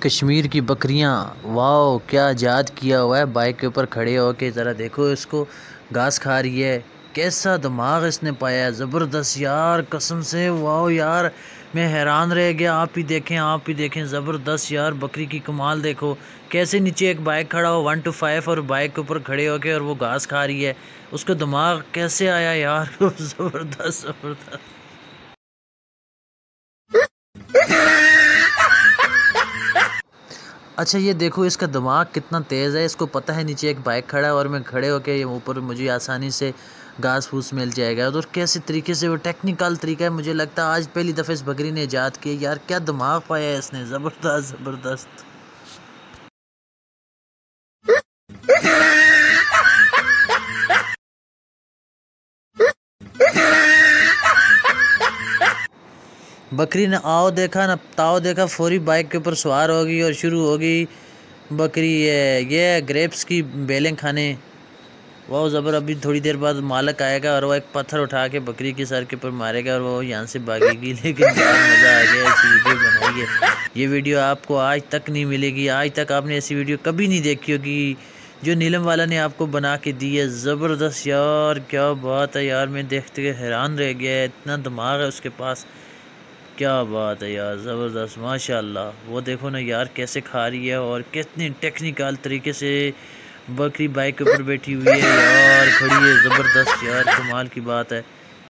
कश्मीर की बकरियां, वाओ क्या जाद किया हुआ है। बाइक के ऊपर खड़े होके ज़रा देखो इसको, घास खा रही है। कैसा दिमाग इसने पाया है, ज़बरदस्त यार, कसम से वाओ यार, मैं हैरान रह गया। आप ही देखें ज़बरदस्त यार, बकरी की कमाल देखो। कैसे नीचे एक बाइक खड़ा हो 1 to 5 और बाइक के ऊपर खड़े होके और वो घास खा रही है। उसका दिमाग कैसे आया यार ज़बरदस्त ज़बरदस्त। अच्छा ये देखो इसका दिमाग कितना तेज़ है, इसको पता है नीचे एक बाइक खड़ा है और मैं खड़े होके ये ऊपर मुझे आसानी से घास फूस मिल जाएगा। और कैसे तरीके से वो टेक्निकल तरीका है, मुझे लगता है आज पहली दफ़े इस बकरी ने ईजाद की यार। क्या दिमाग पाया है इसने, ज़बरदस्त ज़बरदस्त। बकरी ने आओ देखा ना ताओ देखा, फौरी बाइक के ऊपर सवार होगी और शुरू होगी बकरी ये ग्रेप्स की बेलें खाने। वो ज़बर अभी थोड़ी देर बाद मालक आएगा और वो एक पत्थर उठा के बकरी के सर के ऊपर मारेगा और वो यहाँ से भागेगी। लेकिन यार मज़ा आ गया, ऐसी वीडियो बनाई है। ये वीडियो आपको आज तक नहीं मिलेगी, आज तक आपने ऐसी वीडियो कभी नहीं देखी होगी जो नीलम वाला ने आपको बना के दी है। ज़बरदस्त यार, क्या बात है यार, मैं देखते हुए हैरान रह गया, इतना दिमाग है उसके पास। क्या बात है यार, ज़बरदस्त माशाल्लाह। वो देखो ना यार कैसे खा रही है और कितनी टेक्निकल तरीके से बकरी बाइक के ऊपर बैठी हुई है यार, खड़ी है, ज़बरदस्त यार, कमाल की बात है।